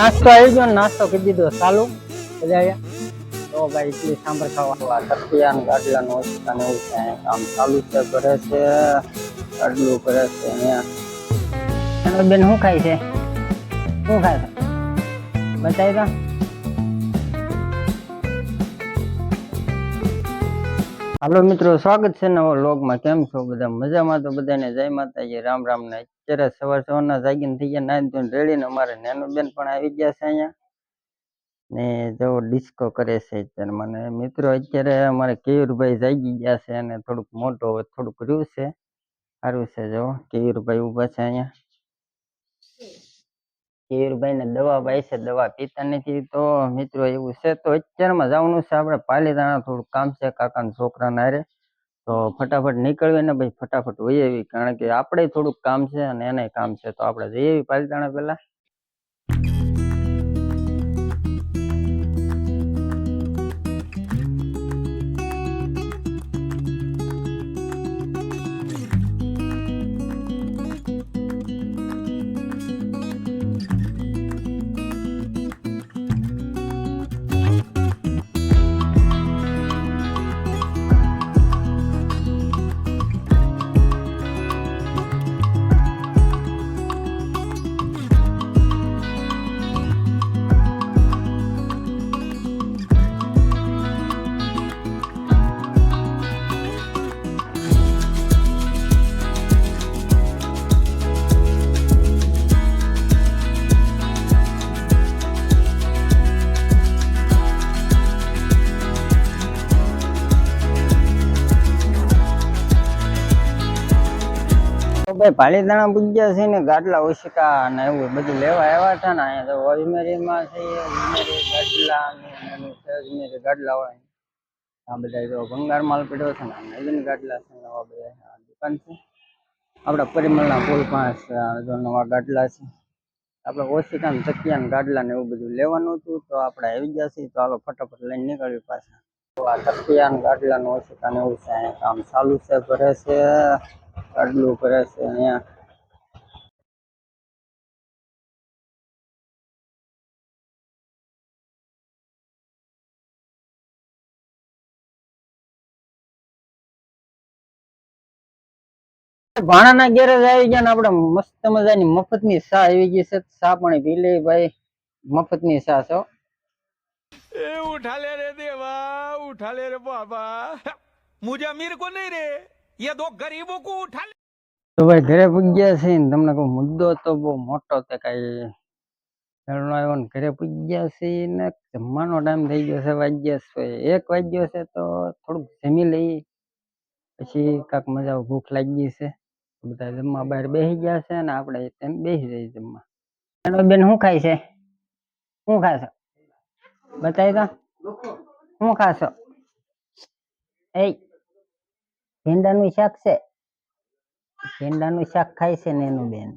નાસ્તો આવી ગયો, નાસ્તો કરી દીધો ચાલુ. બધા તો ભાઈ ઇડલી સાંભર ખાવા તકિયા ગાડલા નો ઓછાને એવું છે, કામ ચાલુ છે, કરે છે, ગાડલું કરે છે. અહીંયા બેન શું ખાય છે, શું ખાય છે બતાવી દો. હાલો મિત્રો, સ્વાગત છે નવા વ્લોગમાં. કેમ છો બધા? મજામાં? તો બધાને જય માતાજી, રામ રામ. ને અત્યારે સવારના જાગીને થઈ ગયા, નાઈ ધોઈને રેડી ને અમારે નાનું બેન પણ આવી ગયા છે અહીંયા ને જો ડિસ્કો કરે છે અત્યારે. મને મિત્રો અત્યારે અમારે કેયુરભાઈ જાગી ગયા છે અને થોડુંક મોટો થોડુંક રહ્યું છે, સારું છે. જો કેયુરભાઈ ઉભા છે અહીંયા. કેયુરભાઈ ને દવા ભાઈ છે, દવા પીતા નથી. તો મિત્રો એવું છે, તો અત્યારમાં જવાનું છે આપણે પાલીતાણા, થોડુંક કામ છે કાકાના છોકરાના હારે. તો ફટાફટ નીકળવી ને ભાઈ, ફટાફટ વહી આવી, કારણ કે આપણે થોડુંક કામ છે અને એને કામ છે. તો આપણે જઈ આવી પાલીતાણા પેલા. ભાઈ પાલીતાણા પૂજ્યા છે ને, ગાડલા ઓશિકા ને એવું બધું લેવા આવ્યા હતા ને. અહીંયા તો અજમેરીમાં છે, અજમેરી ગાડલા અજમેરી ગાડલા હોય આ બધા. જો ભંગાર માલ પડ્યો છે ને, નવીન ગાડલા છે, નવા બધા દુકાન છે આપડા પરિમલના પુલ પાસે. જો નવા ગાડલા છે આપણે ઓશિકા ને તકિયા ને ગાડલા ને એવું બધું લેવાનું હતું. તો આપણે આવી ગયા છીએ, તો હાલો ફટાફટ લઈને નીકળવી પાછા. તો આ તકિયા ને ગાડલા ને ઓશિકા ને એવું છે, અહીંયા કામ ચાલુ છે, ભરે છે, ગાડલું કરે છે અહીંયા. ભાણાના ગેરેજ આવી ગયા ને આપણે મસ્ત મજાની મફતની ચા આવી ગઈ છે. ચા પાણી પી લે ભાઈ, મફતની ચા છો. ए उठा ले रे देवा, उठा ले रे बाबा, मुझे अमीर को नहीं रे, ये दो गरीबों को उठा ले. તો ભાઈ ઘરે પૂગ્યા છે ને, તમને કોઈ મુદ્દો તો બહુ મોટો તે કઈ આવ્યો ને, ઘરે પૂગ્યા છે ને જમવાનો ટાઈમ થઈ ગયો છે, વાગ્યા છે 1 વાગ્યો છે. તો થોડુંક જમી લઈ, પછી કાંક મજા ભૂખ લાગી છે. બધા જમવા બહાર બેસી ગયા છે ને આપણે તેમ બેસી જઈએ જમવા. બેન શું ખાય છે, શું ખાશો બતાવી દો, શું ખાશો? એ ભીંડાનું શાક છે, ભીંડાનું શાક ખાય છે ને એનું બેન.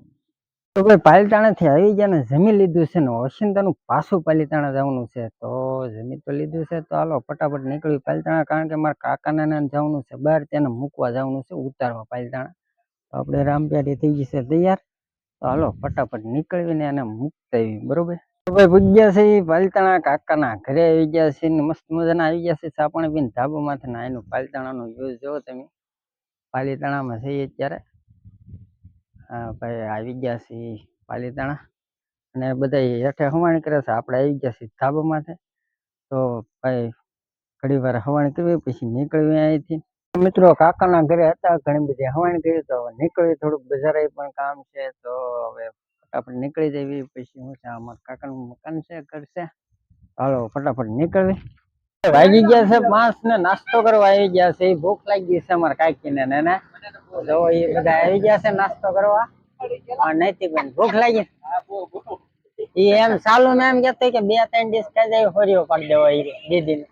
તો ભાઈ પાલીતાણા થી આવી ગયા ને, જમી લીધું છે ને ઓશિંતાનું પાછું પાલીતાણા જવાનું છે. તો જમી તો લીધું છે, તો હાલો ફટાફટ નીકળ્યું પાલીતાણા, કારણ કે મારા કાકાને જવાનું છે બહાર, તેને મૂકવા જવાનું છે, ઉતારવા પાલીતાણા. તો આપણે રામપ્યારી થઈ ગઈ છે તૈયાર. તો હાલો ફટાફટ નીકળવીને એને મૂકતા આવી, બરોબર. તો ભાઈ પૂજ્યા છે પાલીતાણા, કાકાના ઘરે આવી ગયા છે ને, મસ્ત મજાના આવી ગયા છે. ચા પાણી પીને ધાબામાંથી ને એનું પાલીતાણાનો વ્યૂ જોવો તમે. પાલીતાણામાં છે અત્યારે. હા ભાઈ આવી ગયા છે પાલીતાણા અને બધા હેઠે હવાણી કરે છે, આપણે આવી ગયા છીએ ધાબામાંથી. તો ભાઈ ઘડી વાર હવાણી કરવી, પછી નીકળવી અહીંથી. મિત્રો કાકાના ઘરે હતા, ઘણી બધી હવાણી કરી, તો નીકળવી, થોડુંક બજારે પણ કામ છે. તો હવે ફટાફટ નીકળી જવી. પછી હું છે, અમારા કાકાનું મકાન છે, ઘર છે. હાલો ફટાફટ નીકળવી. વાગી ગયા છે 5 ને નાસ્તો કરવા આવી ગયા છે. ભૂખ લાગી ગઈ છે અમારા કાકીને ને જો એ બધા આવી ગયા છે નાસ્તો કરવા. નૈતિક બેન ભૂખ લાગી, એ એમ ચાલુ ને એમ કહેતો કે 2-3 ડીશ ખાઈ જાય, ફરીઓ પાડી દેવો દીદી ને.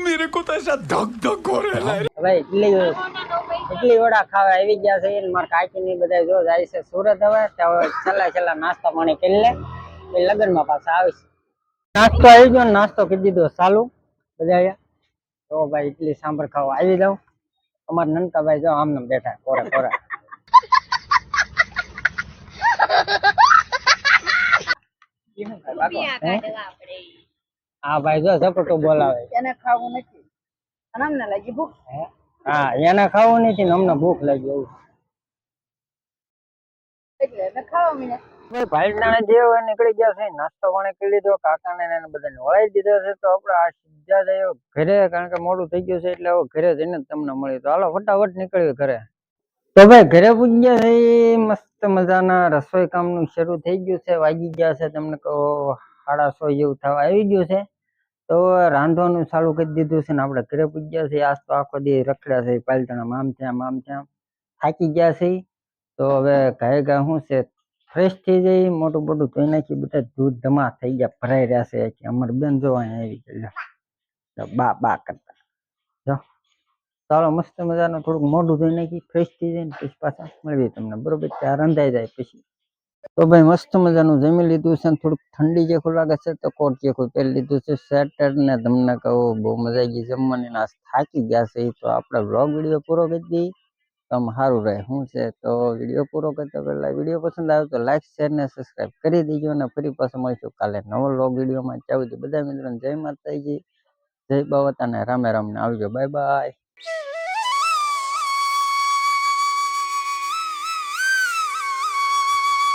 मेरे को तो ऐसा धक धक हो रहा है ભાઈ એટલી વડા ખાવા આવી ગયા છે. મારા કાકી ની બધા જો જાય છે સુરત. હવે છેલ્લા નાસ્તા પાણી કરી લે, લગ્ન માં પાછા આવીશ. નાસ્તો આવી ગયો, નાસ્તો કરી દીધો ચાલુ બધા. તો ભાઈ ઇડલી સાંભર ખાવા આવી જાવ. અમારા નનકા ભાઈ જો આમને બેઠા કોરા કોરા. હે? આ ભાઈ જો ઝપટું બોલાવે એને ખાવું નથી અને અમને લાગી ભૂખ હે? હા એને ખાવું નથી ને અમને ભૂખ લાગી એવું એટલે અમે ખાવા મીને ભાઈ ભાઈ જે હોય નીકળી ગયા છે નાસ્તો પાણી કરી લીધો કાકાને ને એને બધાને વળાવી દીધો છે તો આપણે આ સીધા જઈએ ઘરે કારણ કે મોડું થઈ ગયું છે એટલે હવે ઘરે જઈને જ તમને મળી તો હાલો ફટાફટ નીકળ્યું ઘરે તો ભાઈ ઘરે પૂજી ગયા છે મસ્ત મજાના રસોઈ કામનું શરૂ થઈ ગયું છે વાગી ગયા છે તમને કહો 6:30 જેવું થવા આવી ગયું છે તો રાંધવાનું ચાલુ કરી દીધું છે ને આપણે ઘરે પૂજી ગયા છે આજ તો આખો દી રખડ્યા છે પાલટણા આમ છે થાકી ગયા છે તો હવે ગાય ગા શું છે ફ્રેશ થઈ જાય મોટું મોટું ધોઈ નાખી બધા દૂધ ધમા થઈ ગયા ભરાઈ રહ્યા છે અમારે બેન જો અહીંયા આવી ગયેલા બા બા કરતા જો ચાલો મસ્ત મજાનું થોડુંક મોઢું ધોઈ નાખી ફ્રેશ થઈ જાય ને પછી પાછા મળીએ તમને બરોબર ત્યાં રંધાઈ જાય પછી તો ભાઈ મસ્ત મજાનું જમી લીધું છે થોડુંક ઠંડી જેખું લાગે છે તો કોટ જેખું પહેરી લીધું છે સ્વેટર ને તમને કહું બહુ મજા આવી ગઈ જમવાની ના થાકી ગયા છે તો આપણે વ્લોગ વિડીયો પૂરો કરી દઈએ તો આમ સારું રહે શું છે તો વિડીયો પૂરો કરતા પહેલા વિડીયો પસંદ આવે તો લાઈક શેર ને સબસ્ક્રાઈબ કરી દેજો અને ફરી પાછું મળીશું કાલે નવો વ્લોગ વિડીયોમાં ત્યાં સુધી બધા મિત્રોને જય માતાજી જય બાવતા ને રામે રામ ને આવજો બાય બાય